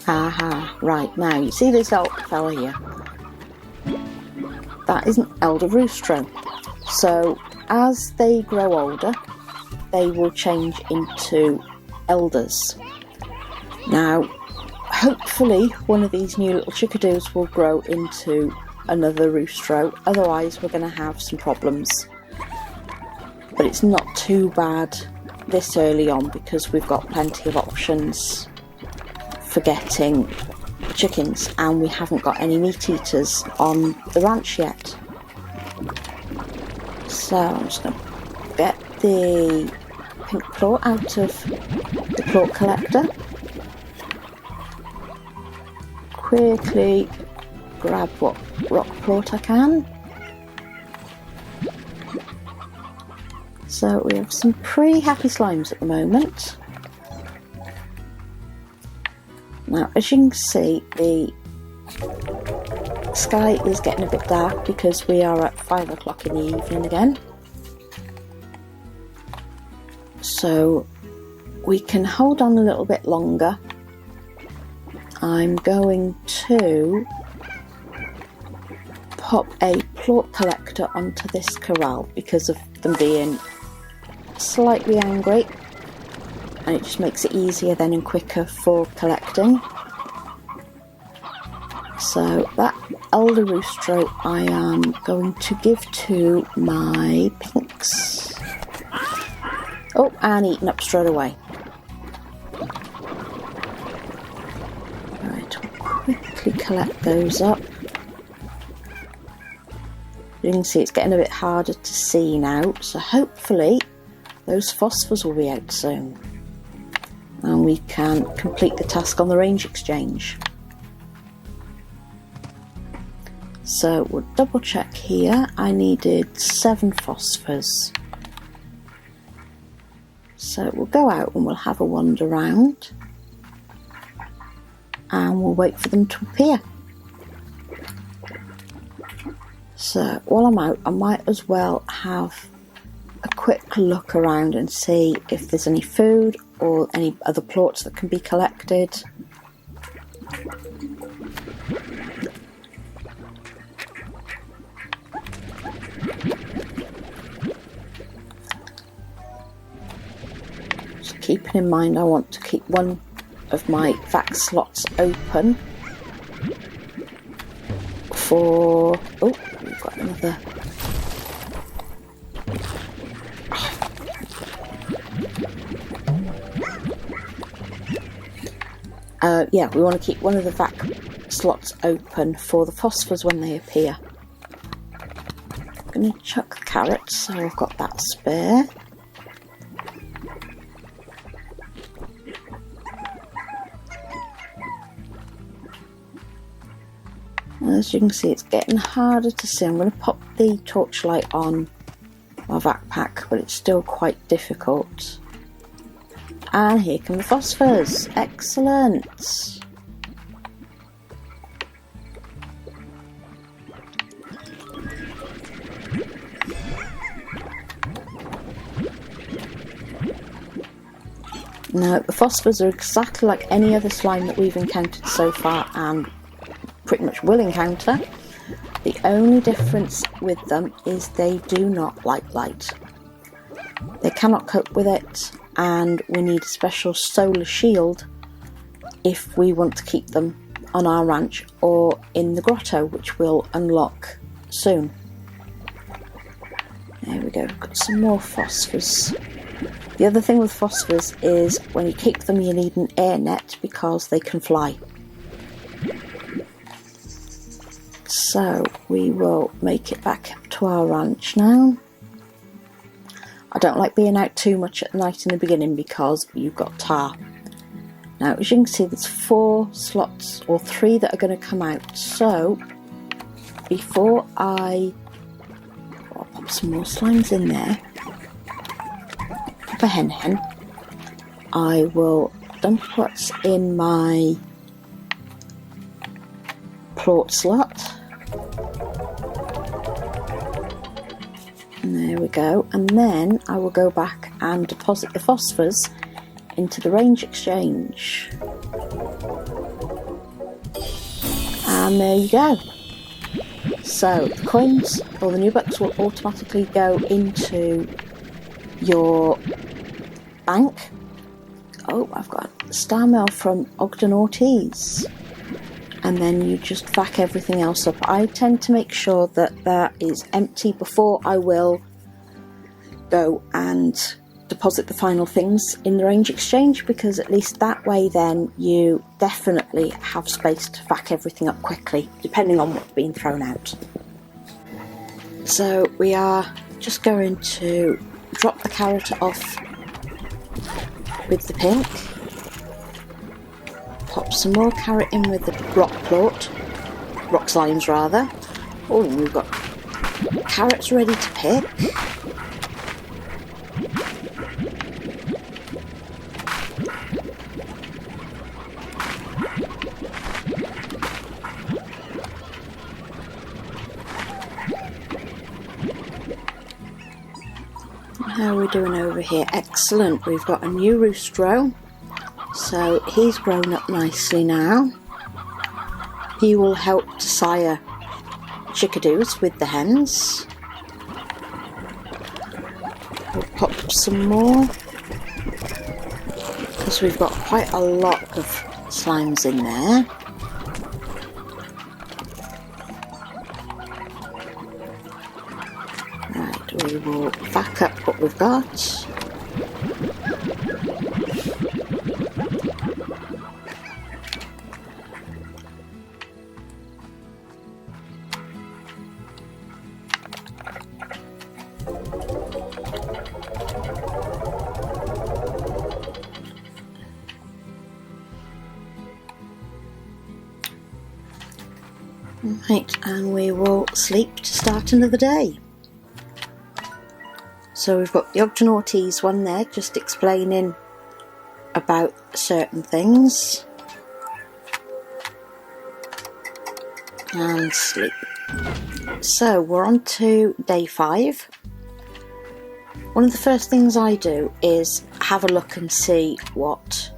Aha, right, now you see this old fella here? That is an elder roostro. So as they grow older, they will change into elders. Now, hopefully one of these new little chickadees will grow into another roostro, otherwise we're going to have some problems. But it's not too bad this early on because we've got plenty of options for getting chickens, and we haven't got any meat eaters on the ranch yet. So I'm just going to get the pink plort out of the plort collector. Quickly grab what rock plort I can. So we have some pretty happy slimes at the moment. Now, as you can see, the sky is getting a bit dark because we are at 5 o'clock in the evening again. So we can hold on a little bit longer. I'm going to pop a plort collector onto this corral because of them being slightly angry, and it just makes it easier then and quicker for collecting. So that elder roostro I am going to give to my pinks. Oh, and eaten up straight away. Right, we'll quickly collect those up. You can see it's getting a bit harder to see now, so hopefully those phosphors will be out soon and we can complete the task on the range exchange. So we'll double check here. I needed 7 phosphors. So we'll go out and we'll have a wander around and we'll wait for them to appear. So while I'm out, I might as well have a quick look around and see if there's any food or any other plorts that can be collected. Just keeping in mind I want to keep one of my vac slots open for... oh, we've got another... yeah, we want to keep one of the vac slots open for the phosphors when they appear. going to chuck the carrots, so I've got that spare. As you can see, it's getting harder to see. I'm going to pop the torchlight on my backpack, but it's still quite difficult. And here come the phosphors. Excellent. Now, the phosphors are exactly like any other slime that we've encountered so far and pretty much will encounter. The only difference with them is they do not like light. They cannot cope with it, and we need a special solar shield if we want to keep them on our ranch or in the grotto, which we'll unlock soon. There we go, we've got some more phosphors. The other thing with phosphors is when you keep them you need an air net because they can fly. So we will make it back to our ranch now. I don't like being out too much at night in the beginning because you've got tar. Now, as you can see, there's 4 slots or 3 that are going to come out. So before I'll pop some more slimes in there, pop a hen, I will dump what's in my plort slot. And there we go, and then I will go back and deposit the phosphors into the range exchange. And there you go. So the coins or the new bucks will automatically go into your bank. Oh, I've got a star mail from Ogden Ortiz. And then you just vac everything else up. I tend to make sure that that is empty before I will go and deposit the final things in the range exchange, because at least that way then you definitely have space to vac everything up quickly, depending on what's being thrown out. So we are just going to drop the carrot off with the pink. Pop some more carrot in with the rock slimes rather. Oh, we've got carrots ready to pick. How are we doing over here? Excellent, we've got a new roost row. So he's grown up nicely now. He will help to sire chickadoos with the hens. We'll pop some more because we've got quite a lot of slimes in there. Right, we will back up what we've got. Right, and we will sleep to start another day. So we've got the Ogden Ortiz one there, just explaining about certain things. And sleep. So we're on to day 5. One of the first things I do is have a look and see what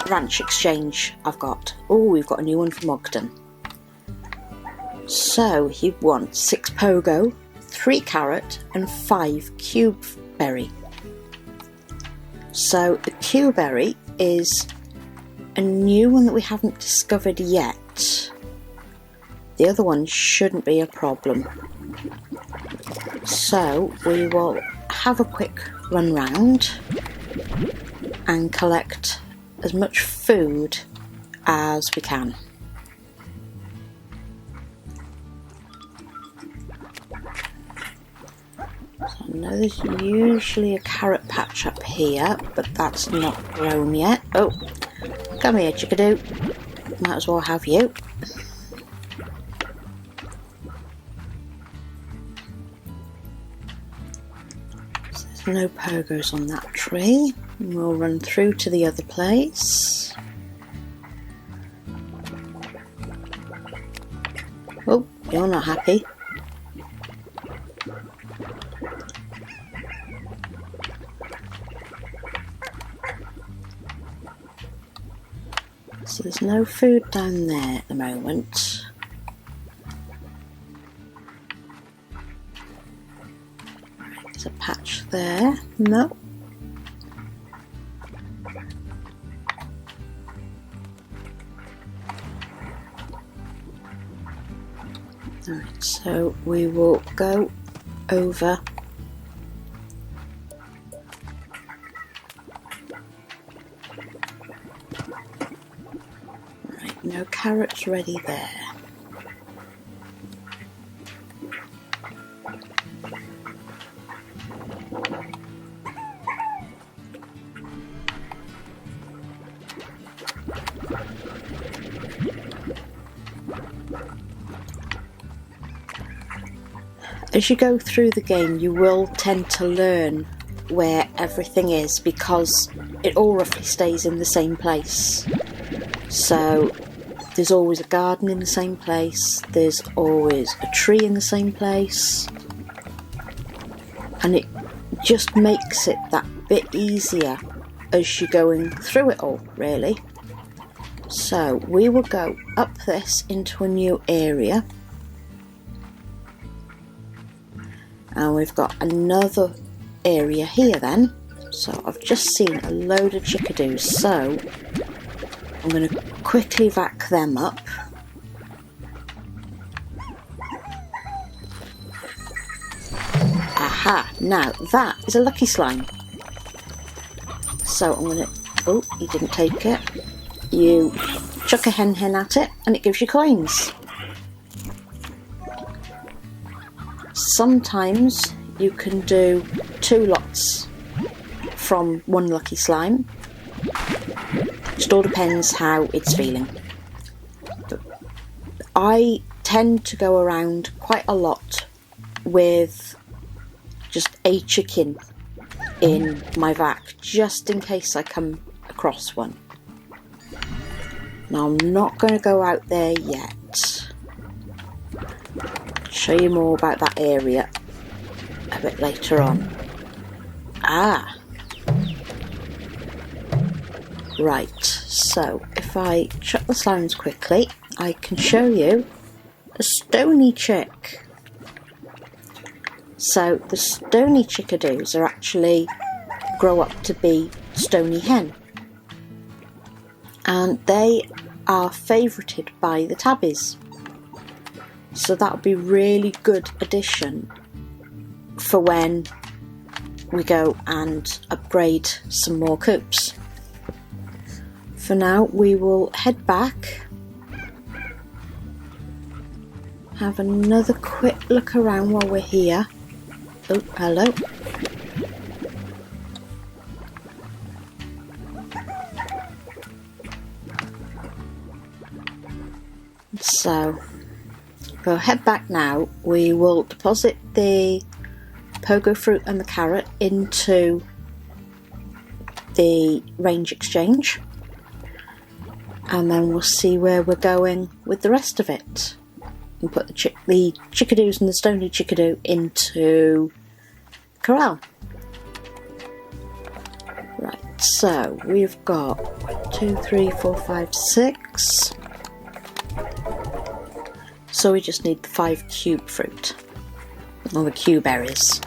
ranch exchange I've got. Oh, we've got a new one from Ogden. So he wants 6 pogo, 3 carrot and 5 cube berry. So the cube berry is a new one that we haven't discovered yet. The other one shouldn't be a problem. So we will have a quick run round and collect as much food as we can. I know there's usually a carrot patch up here, but that's not grown yet. Oh, come here, chickadoo. Might as well have you. So there's no pogos on that tree. We'll run through to the other place. Oh, you're not happy. So there's no food down there at the moment. There's a patch there. No. Alright, so we will go over . Right, no carrots ready there. As you go through the game, you will tend to learn where everything is because it all roughly stays in the same place. So there's always a garden in the same place, there's always a tree in the same place, and it just makes it that bit easier as you're going through it all, really. So we will go up this into a new area. And we've got another area here then. So I've just seen a load of chickadoos, so I'm going to quickly vac them up. Aha! Now that is a lucky slime. So I'm going to... Oh, you didn't take it. You chuck a hen at it and it gives you coins. Sometimes you can do 2 lots from one lucky slime. It all depends how it's feeling. But I tend to go around quite a lot with just a chicken in my vac, just in case I come across one. Now I'm not going to go out there yet. Show you more about that area a bit later on. Ah! Right, so if I chuck the slimes quickly, I can show you a stony chick. So the stony chickadoos are actually grow up to be stony hen. And they are favourited by the tabbies. So that would be really good addition for when we go and upgrade some more coops. For now we will head back, have another quick look around while we're here. Oh, hello. So we'll head back now. We will deposit the pogo fruit and the carrot into the range exchange, and then we'll see where we're going with the rest of it, and put the chickadoos and the stony chickadoo into corral. Right, so we've got 1, 2, 3, 4, 5, 6. So we just need the 5 cube fruit, or the cube berries.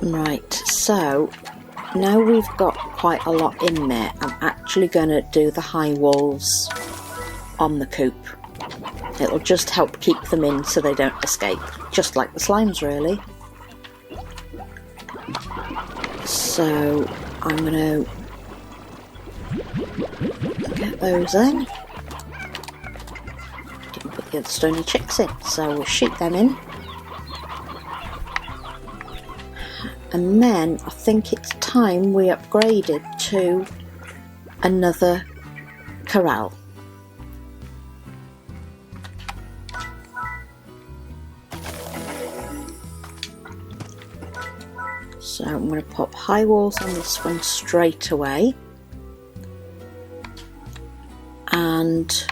Right, so now we've got quite a lot in there, I'm actually going to do the high walls on the coop. It'll just help keep them in so they don't escape, just like the slimes really. So I'm going to get those in. Didn't put the other stony chicks in, so we'll shoot them in. And then I think it's time we upgraded to another corral. So I'm going to pop high walls on this one straight away, and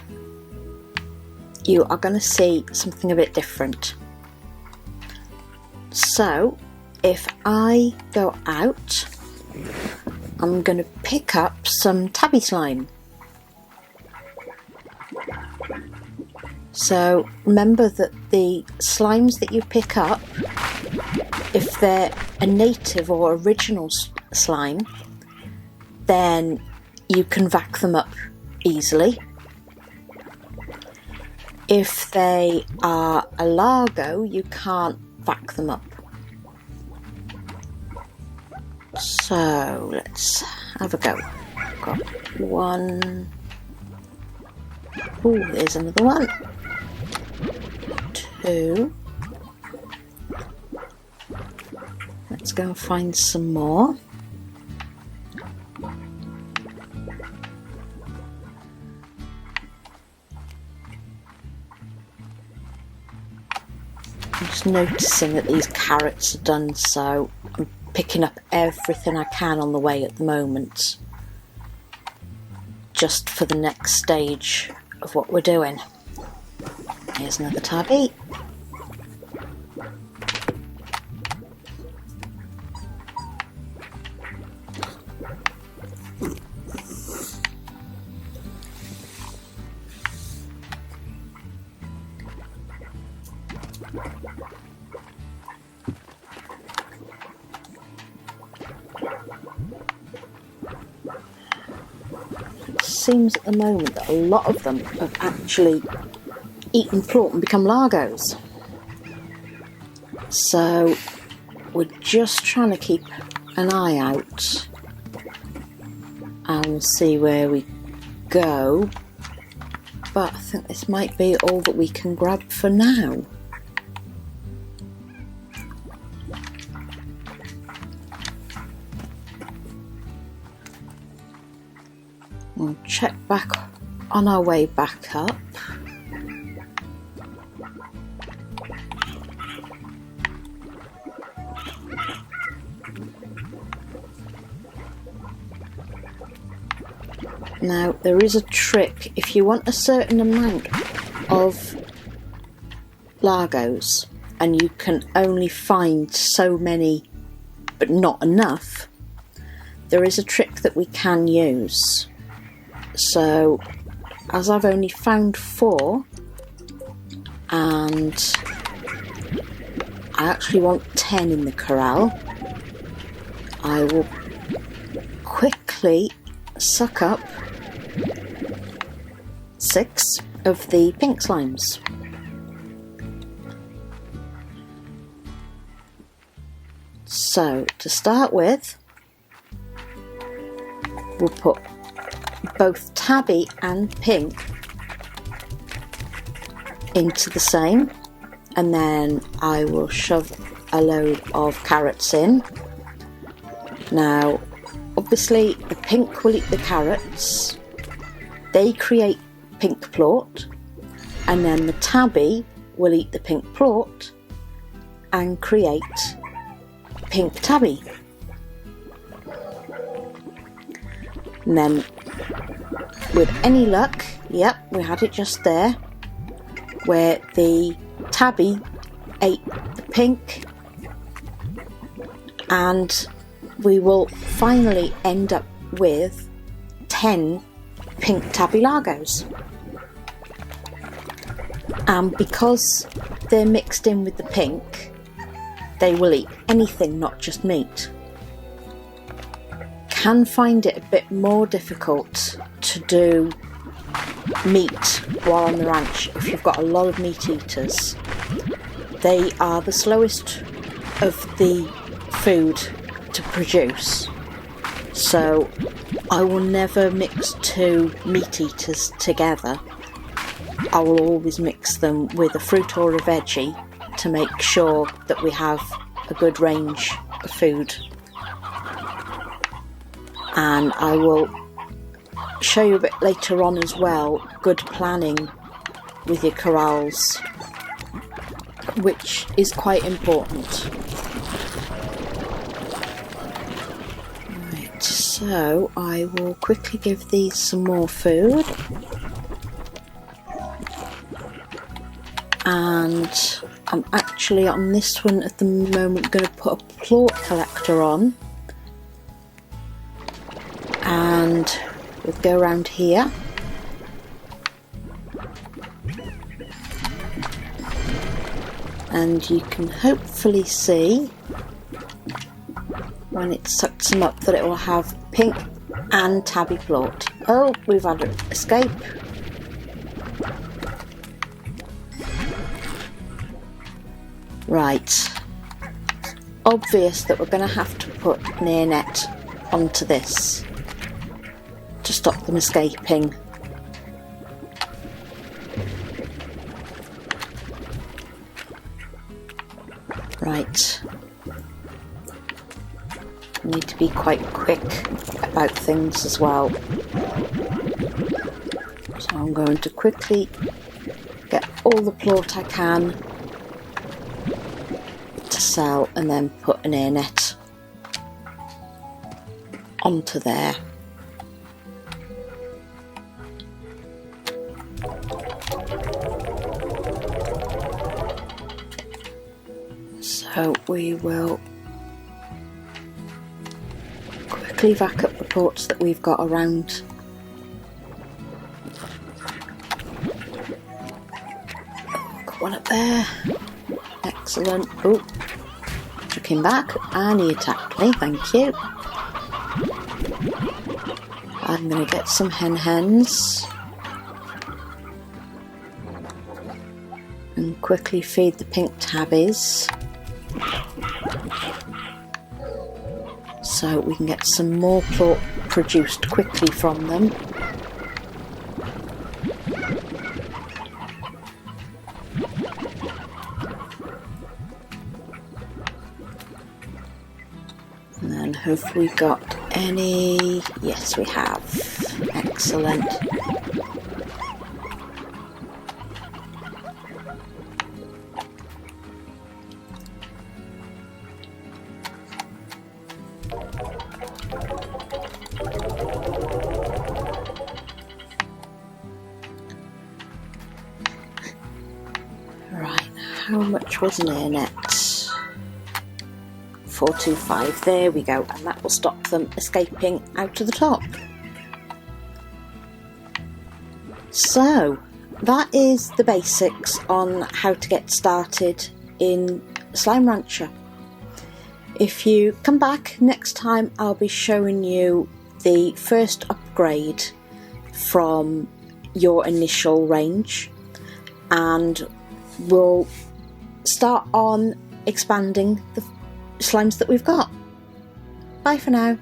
you are going to see something a bit different. So if I go out, I'm going to pick up some tabby slime. So remember that the slimes that you pick up, if they're a native or original slime, then you can vac them up easily. If they are a Largo, you can't vac them up. So let's have a go. Got one. Oh, there's another one. Two. Let's go and find some more. I'm just noticing that these carrots are done, so I'm picking up everything I can on the way at the moment, just for the next stage of what we're doing. Here's another tabby. It seems at the moment that a lot of them have actually eaten plort and become Largos. So we're just trying to keep an eye out and we'll see where we go. But I think this might be all that we can grab for now. We'll check back on our way back up. Now, there is a trick. If you want a certain amount of Largos and you can only find so many but not enough, there is a trick that we can use. So, as I've only found 4 and I actually want 10 in the corral, I will quickly suck up 6 of the pink slimes. So, to start with, we'll put both tabby and pink into the same, and then I will shove a load of carrots in. Now, obviously the pink will eat the carrots, they create pink plort, and then the tabby will eat the pink plort and create pink tabby. And then with any luck, yep, we had it just there, where the tabby ate the pink, and we will finally end up with 10 pink tabby Largos. And because they're mixed in with the pink, they will eat anything, not just meat. Can find it a bit more difficult to do meat while on the ranch if you've got a lot of meat eaters. They are the slowest of the food to produce, So I will never mix two meat eaters together. I will always mix them with a fruit or a veggie to make sure that we have a good range of food. And I will show you a bit later on as well, good planning with your corrals, which is quite important. Right, so I will quickly give these some more food. And I'm actually on this one at the moment going to put a plort collector on. And we'll go around here. And you can hopefully see when it sucks them up that it will have pink and tabby plort. Oh, we've had an escape. Right. Obvious that we're going to have to put an air net onto this to stop them escaping. Right. I need to be quite quick about things as well. So I'm going to quickly get all the plort I can to sell and then put an air net onto there. So we will quickly vac up the plorts that we've got around. Got one up there. Excellent. Oh, took him back and he attacked me, thank you. I'm going to get some hens and quickly feed the pink tabbies so we can get some more plort produced quickly from them. And then have we got any? Yes, we have. Excellent. Right, how much was an air net? 425, there we go, and that will stop them escaping out to the top. So that is the basics on how to get started in Slime Rancher. If you come back next time, I'll be showing you the first upgrade from your initial range, and we'll start on expanding the slimes that we've got. Bye for now.